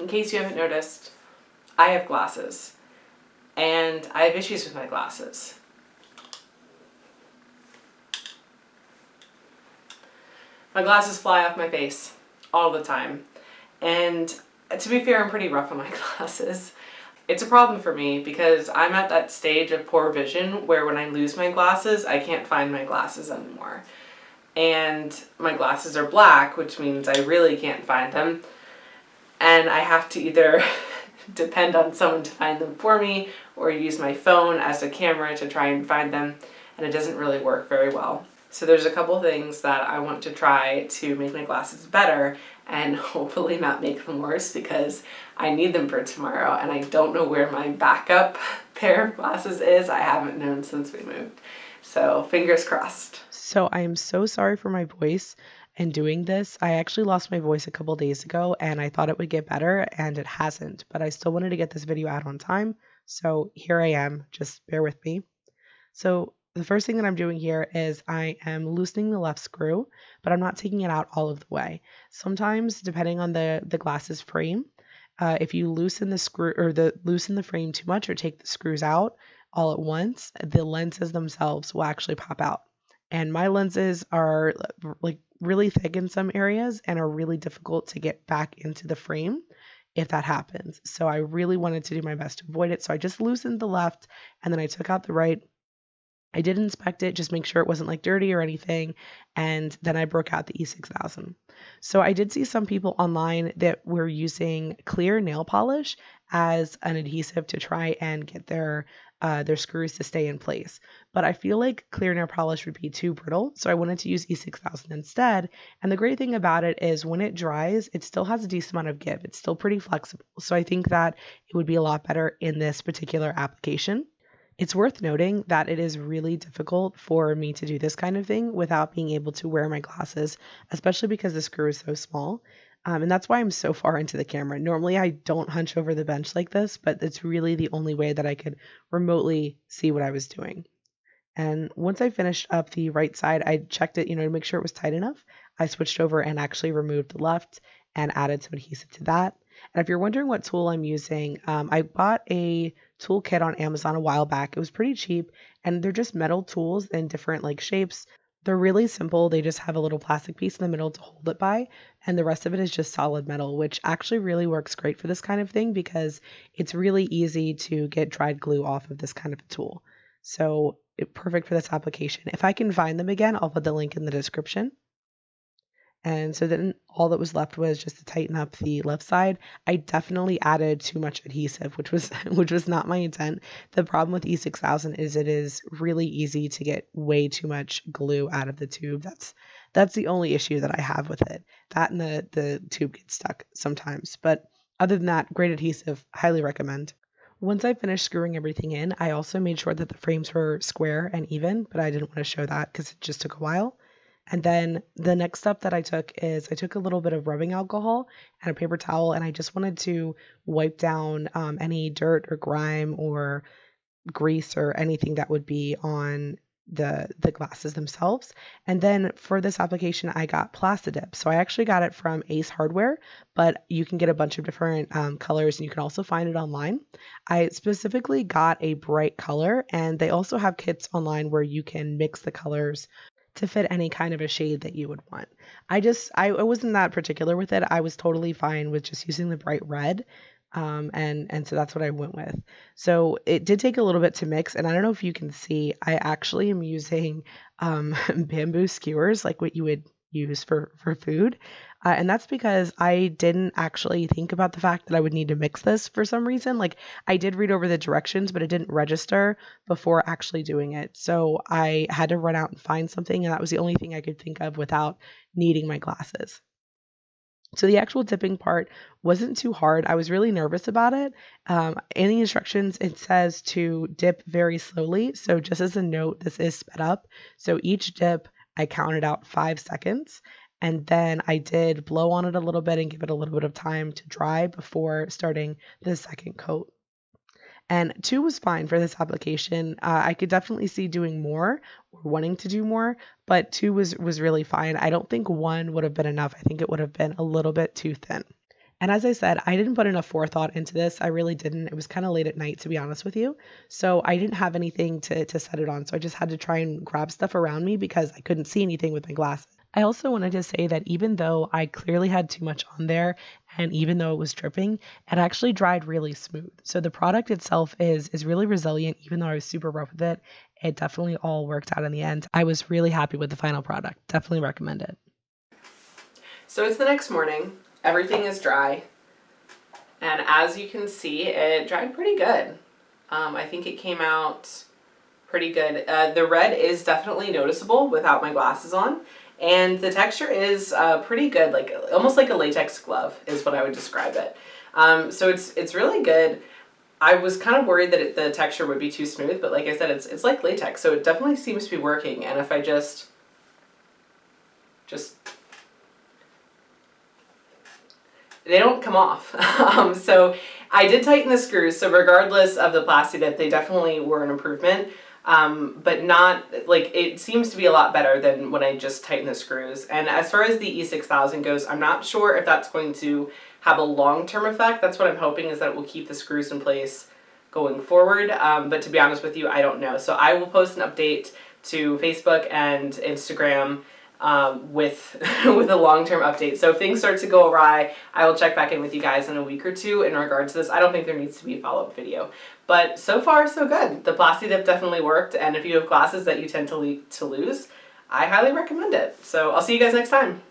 in case you haven't noticed, I have glasses, and I have issues with my glasses. My glasses fly off my face all the time, and to be fair, I'm pretty rough on my glasses. It's a problem for me because I'm at that stage of poor vision where when I lose my glasses, I can't find my glasses anymore. And my glasses are black, which means I really can't find them. And I have to either depend on someone to find them for me or use my phone as a camera to try and find them, and it doesn't really work very well. So there's a couple things that I want to try to make my glasses better and hopefully not make them worse, because I need them for tomorrow and I don't know where my backup pair of glasses is. I haven't known since we moved. So fingers crossed. So I am so sorry for my voice and doing this. I actually lost my voice a couple days ago and I thought it would get better and it hasn't, but I still wanted to get this video out on time. So here I am, just bear with me. So the first thing that I'm doing here is I am loosening the left screw, but I'm not taking it out all of the way. Sometimes, depending on the glasses frame, if you loosen the screw or loosen the frame too much or take the screws out all at once, the lenses themselves will actually pop out. And my lenses are like really thick in some areas and are really difficult to get back into the frame if that happens. So I really wanted to do my best to avoid it. So I just loosened the left and then I took out the right. I did inspect it, just make sure it wasn't like dirty or anything, and then I broke out the E6000. So I did see some people online that were using clear nail polish as an adhesive to try and get their screws to stay in place. But I feel like clear nail polish would be too brittle, so I wanted to use E6000 instead. And the great thing about it is when it dries, it still has a decent amount of give. It's still pretty flexible. So I think that it would be a lot better in this particular application. It's worth noting that it is really difficult for me to do this kind of thing without being able to wear my glasses, especially because the screw is so small. And that's why I'm so far into the camera. Normally, I don't hunch over the bench like this, but it's really the only way that I could remotely see what I was doing. And once I finished up the right side, I checked it, to make sure it was tight enough. I switched over and actually removed the left and added some adhesive to that. And if you're wondering what tool I'm using, I bought a tool kit on Amazon a while back. It was pretty cheap, and they're just metal tools in different like shapes. They're really simple. They just have a little plastic piece in the middle to hold it by, and the rest of it is just solid metal, which actually really works great for this kind of thing because it's really easy to get dried glue off of this kind of a tool. So perfect for this application. If I can find them again, I'll put the link in the description. And so then all that was left was just to tighten up the left side. I definitely added too much adhesive, which was which was not my intent. The problem with E6000 is it is really easy to get way too much glue out of the tube. That's the only issue that I have with it. That and the tube gets stuck sometimes. But other than that, great adhesive, highly recommend. Once I finished screwing everything in, I also made sure that the frames were square and even, but I didn't want to show that because it just took a while. And then the next step that I took is I took a little bit of rubbing alcohol and a paper towel, and I just wanted to wipe down any dirt or grime or grease or anything that would be on the glasses themselves. And then for this application, I got Plastidip. So I actually got it from Ace Hardware, but you can get a bunch of different colors, and you can also find it online. I specifically got a bright color, and they also have kits online where you can mix the colors to fit any kind of a shade that you would want. I wasn't that particular with it. I was totally fine with just using the bright red. And so that's what I went with. So it did take a little bit to mix, and I don't know if you can see, I actually am using bamboo skewers, like what you would use for food. And that's because I didn't actually think about the fact that I would need to mix this for some reason. Like I did read over the directions, but it didn't register before actually doing it. So I had to run out and find something, and that was the only thing I could think of without needing my glasses. So the actual dipping part wasn't too hard. I was really nervous about it. In the instructions, it says to dip very slowly. So just as a note, this is sped up. So each dip, I counted out 5 seconds. And then I did blow on it a little bit and give it a little bit of time to dry before starting the second coat. And 2 was fine for this application. I could definitely see doing more or wanting to do more, but 2 was really fine. I don't think 1 would have been enough. I think it would have been a little bit too thin. And as I said, I didn't put enough forethought into this. I really didn't. It was kind of late at night, to be honest with you. So I didn't have anything to set it on. So I just had to try and grab stuff around me because I couldn't see anything with my glasses. I also wanted to say that even though I clearly had too much on there and even though it was dripping, it actually dried really smooth. So the product itself is really resilient, even though I was super rough with it. It definitely all worked out in the end. I was really happy with the final product. Definitely recommend it. So it's the next morning. Everything is dry. And as you can see, it dried pretty good. I think it came out pretty good. The red is definitely noticeable without my glasses on. And the texture is pretty good, like almost like a latex glove is what I would describe it. So it's really good. I was kind of worried that the texture would be too smooth, but like I said, it's like latex, so it definitely seems to be working. And if I just they don't come off. So I did tighten the screws, so regardless of the plastic dip, they definitely were an improvement. But not, like, it seems to be a lot better than when I just tighten the screws. And as far as the E6000 goes, I'm not sure if that's going to have a long-term effect. That's what I'm hoping, is that it will keep the screws in place going forward. But to be honest with you, I don't know. So I will post an update to Facebook and Instagram with with a long-term update. So if things start to go awry, I will check back in with you guys in a week or two in regards to this. I don't think there needs to be a follow-up video. But so far, so good. The Plasti Dip definitely worked, and if you have glasses that you tend to lose, I highly recommend it. So I'll see you guys next time.